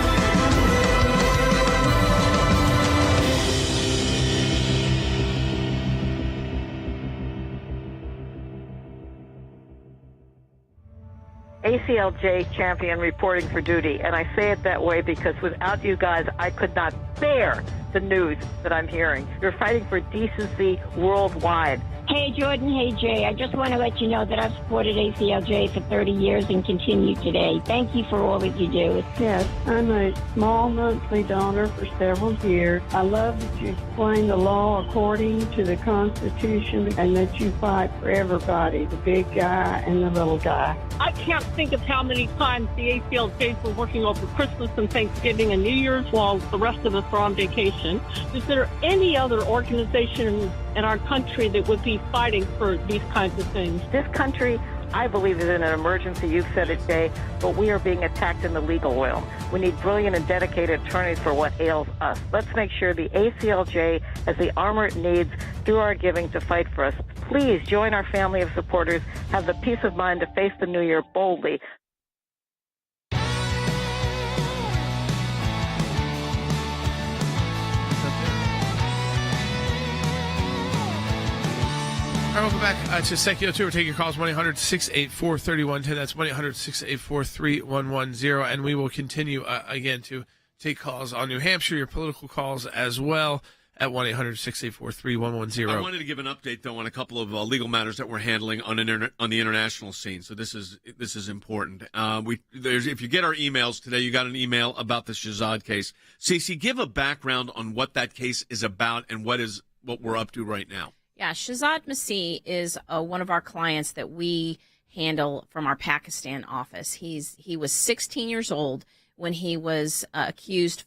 ACLJ champion reporting for duty. And I say it that way because without you guys, I could not bear the news that I'm hearing. You're fighting for decency worldwide. Hey, Jordan. Hey, Jay. I just want to let you know that I've supported ACLJ for 30 years and continue today. Thank you for all that you do. Yes, I'm a small monthly donor for several years. I love that you explain the law according to the Constitution and that you fight for everybody, the big guy and the little guy. I can't think of how many times the ACLJs were working over Christmas and Thanksgiving and New Year's while the rest of us were on vacation. organization. Is there any other organization in our country that would be fighting for these kinds of things? This country, I believe, is in an emergency. You've said it, Jay, but we are being attacked in the legal realm. We need brilliant and dedicated attorneys for what ails us. Let's make sure the ACLJ has the armor it needs through our giving to fight for us. Please join our family of supporters. Have the peace of mind to face the new year boldly. All right, welcome back to Sekulow 2. We're taking your calls 1-800-684-3110. That's 1-800-684-3110. And we will continue, again, to take calls on New Hampshire, your political calls as well, at 1-800-684-3110. I wanted to give an update, though, on a couple of legal matters that we're handling on the international scene. So this is important. If you get our emails today, you got an email about the Shahzad case. Cece, give a background on what that case is about and what we're up to right now. Yeah, Shahzad Masih is one of our clients that we handle from our Pakistan office. He was 16 years old when he was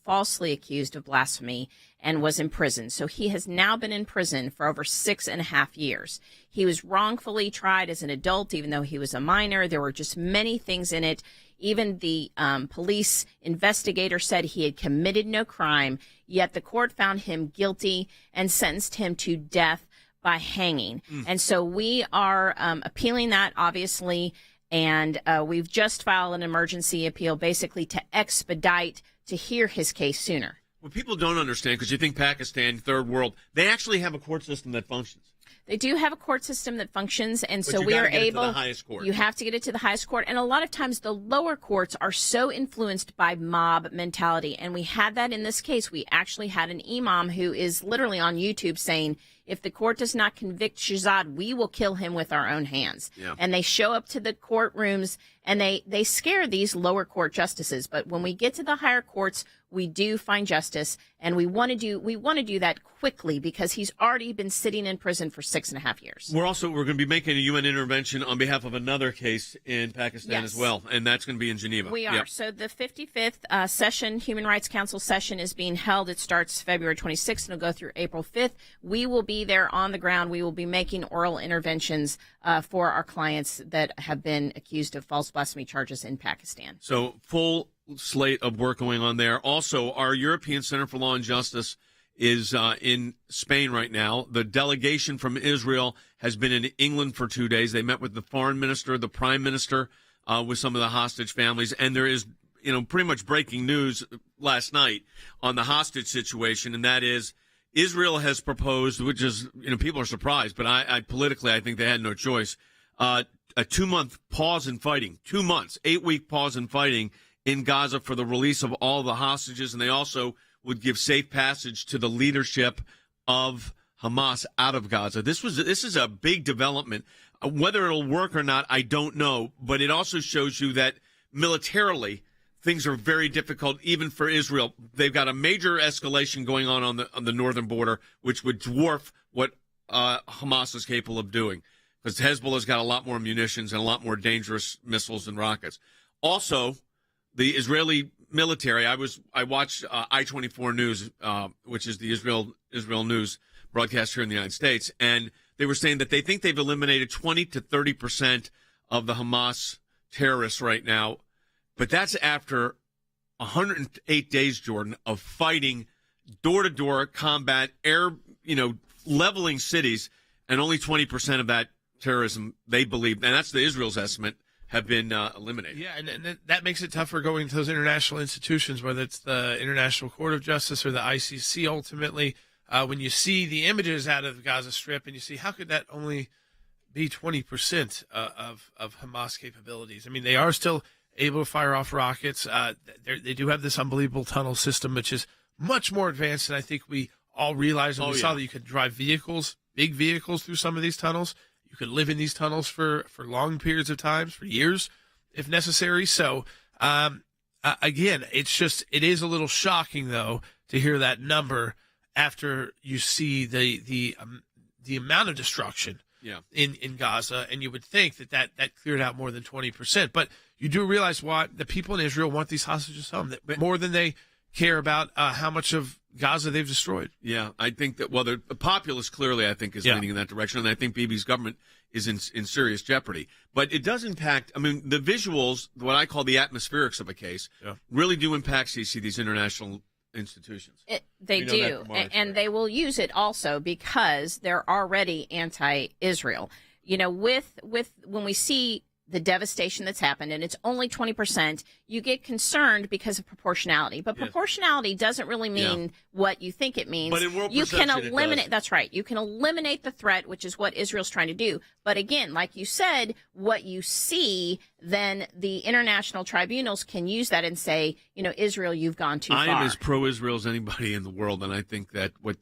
falsely accused of blasphemy and was in prison. So he has now been in prison for over 6.5 years. He was wrongfully tried as an adult, even though he was a minor. There were just many things in it. Even the police investigator said he had committed no crime, yet the court found him guilty and sentenced him to death by hanging. And so we are appealing that, obviously, and we've just filed an emergency appeal basically to expedite to hear his case sooner. What people don't understand, because you think Pakistan, third world, they actually have a court system that functions. They do have a court system that functions, and But so you we gotta are get it to able. the highest court. You have to get it to the highest court, and a lot of times the lower courts are so influenced by mob mentality, and we had that in this case. We actually had an imam who is literally on YouTube saying, if the court does not convict Shahzad, we will kill him with our own hands. Yeah. And they show up to the courtrooms and they scare these lower court justices. But when we get to the higher courts, we do find justice, and we want to do that quickly because he's already been sitting in prison for 6.5 years. We're going to be making a UN intervention on behalf of another case in Pakistan as well, and that's going to be in Geneva. We are. Yep. So the 55th session, Human Rights Council session, is being held. It starts February 26th and will go through April 5th. We will be there on the ground. We will be making oral interventions for our clients that have been accused of false blasphemy charges in Pakistan. So full slate of work going on there. Also, our European Center for Law and Justice is in Spain right now. The delegation from Israel has been in England for 2 days. They met with the foreign minister, the prime minister, with some of the hostage families. And there is, pretty much breaking news last night on the hostage situation, and that is Israel has proposed, which is, people are surprised, but I politically, I think they had no choice, a 2-month pause in fighting, 2 months, 8-week pause in fighting in Gaza for the release of all the hostages, and they also would give safe passage to the leadership of Hamas out of Gaza. This is a big development. Whether it'll work or not, I don't know, but it also shows you that militarily things are very difficult, even for Israel. They've got a major escalation going on the northern border, which would dwarf what Hamas is capable of doing, because Hezbollah's got a lot more munitions and a lot more dangerous missiles and rockets. Also, the Israeli military, I watched I-24 News, which is the Israel news broadcast here in the United States, and they were saying that they think they've eliminated 20 to 30% of the Hamas terrorists right now. But that's after 108 days, Jordan, of fighting door-to-door combat, leveling cities, and only 20% of that terrorism, they believe, and that's the Israel's estimate, have been eliminated. Yeah, and that makes it tougher going to those international institutions, whether it's the International Court of Justice or the ICC ultimately. When you see the images out of the Gaza Strip and you see how could that only be 20% of Hamas capabilities? I mean, they are still able to fire off rockets. They do have this unbelievable tunnel system, which is much more advanced than I think we all realized. And we saw that you could drive vehicles, big vehicles, through some of these tunnels. You could live in these tunnels for long periods of time, for years, if necessary. So, again, it is a little shocking, though, to hear that number after you see the amount of destruction in Gaza, and you would think that cleared out more than 20%. But you do realize why the people in Israel want these hostages home, that more than they care about how much of Gaza they've destroyed. Yeah, I think that, well, the populace clearly, I think, is leaning in that direction, and I think Bibi's government is in serious jeopardy. But it does impact, I mean, the visuals, what I call the atmospherics of a case, really do impact, CC, these international institutions. They do, and they will use it also because they're already anti-Israel. You know, with when we see the devastation that's happened, and it's only 20%, you get concerned because of proportionality. But proportionality doesn't really mean what you think it means. But in world you can perception, eliminate. That's right. You can eliminate the threat, which is what Israel's trying to do. But again, like you said, what you see, then the international tribunals can use that and say, you know, Israel, you've gone too far. I am as pro-Israel as anybody in the world, and I think that what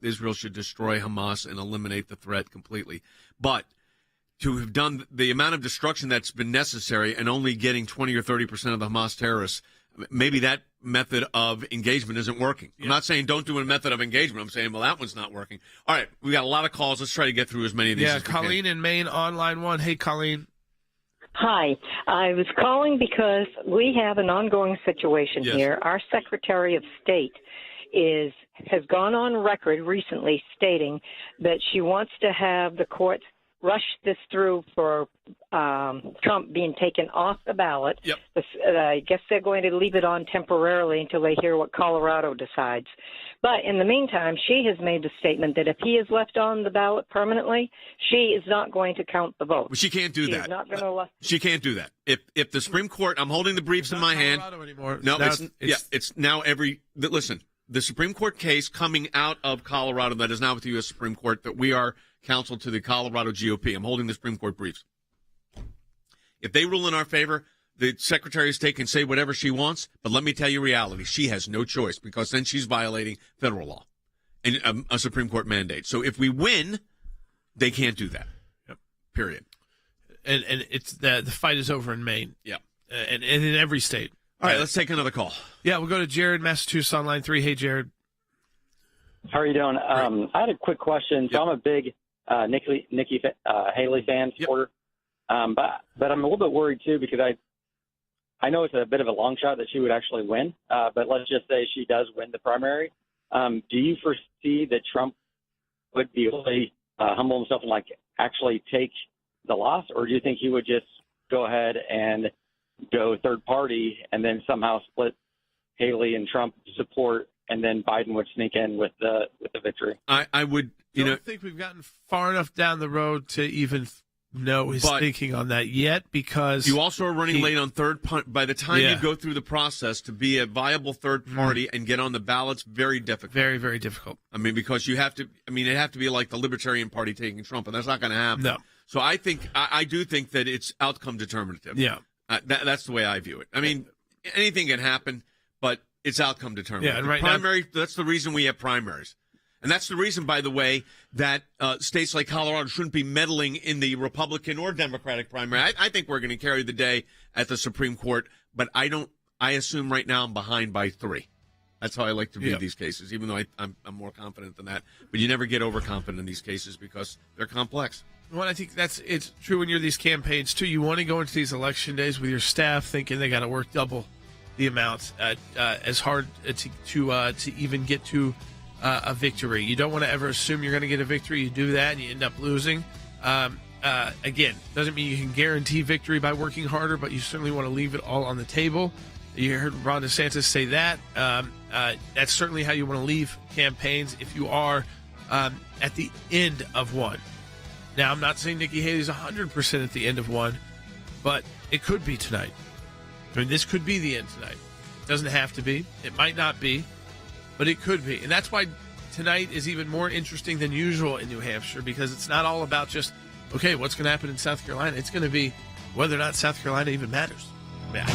Israel should destroy Hamas and eliminate the threat completely. But to have done the amount of destruction that's been necessary and only getting 20 or 30% of the Hamas terrorists, maybe that method of engagement isn't working. I'm not saying don't do a method of engagement. I'm saying, well, that one's not working. All right, we got a lot of calls. Let's try to get through as many of these as we Colleen can. in Maine on line 1. Hey, Colleen. Hi. I was calling because we have an ongoing situation here. Our Secretary of State has gone on record recently stating that she wants to have the courts rush this through for Trump being taken off the ballot. I guess they're going to leave it on temporarily until they hear what Colorado decides. But in the meantime, she has made the statement that if he is left on the ballot permanently, she is not going to count the vote. Well, she can't do that. Not gonna she can't do that. If the Supreme Court, I'm holding the briefs in my hand. Anymore. No, it's now listen, the Supreme Court case coming out of Colorado that is now with the U.S. Supreme Court that we are counsel to the Colorado GOP. I'm holding the Supreme Court briefs. If they rule in our favor, the Secretary of State can say whatever she wants, but let me tell you reality. She has no choice because then she's violating federal law and a Supreme Court mandate. So if we win, they can't do that. Period. And it's the fight is over in Maine. And in every state. All right, let's take another call. Yeah, we'll go to Jared, Massachusetts on line 3. Hey, Jared. How are you doing? I had a quick question. So I'm a big Nikki Haley fan, supporter. But I'm a little bit worried, too, because I know it's a bit of a long shot that she would actually win. But let's just say she does win the primary. Do you foresee that Trump would be really humble himself and, actually take the loss? Or do you think he would just go ahead and go third party and then somehow split Haley and Trump support, and then Biden would sneak in with the victory? I would, I don't think we've gotten far enough down the road to even know his thinking on that yet, because you also are running late on by the time you go through the process to be a viable third party and get on the ballots, very difficult. Very, very difficult. I mean, because you have to, it'd have to be like the Libertarian Party taking Trump, and that's not going to happen. No. So I do think that it's outcome determinative. Yeah. That's the way I view it. I mean, anything can happen, but it's outcome determinative. Yeah, and right now, that's the reason we have primaries. And that's the reason, by the way, that states like Colorado shouldn't be meddling in the Republican or Democratic primary. I think we're going to carry the day at the Supreme Court, but I assume right now I'm behind by 3. That's how I like to view these cases, even though I'm more confident than that. But you never get overconfident in these cases because they're complex. Well, I think it's true when you're these campaigns, too. You want to go into these election days with your staff thinking they got to work double the amount as hard to even get to a victory. You don't want to ever assume you're going to get a victory. You do that and you end up losing. Again, doesn't mean you can guarantee victory by working harder, but you certainly want to leave it all on the table. You heard Ron DeSantis say that. That's certainly how you want to leave campaigns if you are at the end of one. Now, I'm not saying Nikki Haley's 100% at the end of one, but it could be tonight. I mean, this could be the end tonight. It doesn't have to be. It might not be, but it could be. And that's why tonight is even more interesting than usual in New Hampshire, because it's not all about just, okay, what's going to happen in South Carolina? It's going to be whether or not South Carolina even matters. Yeah.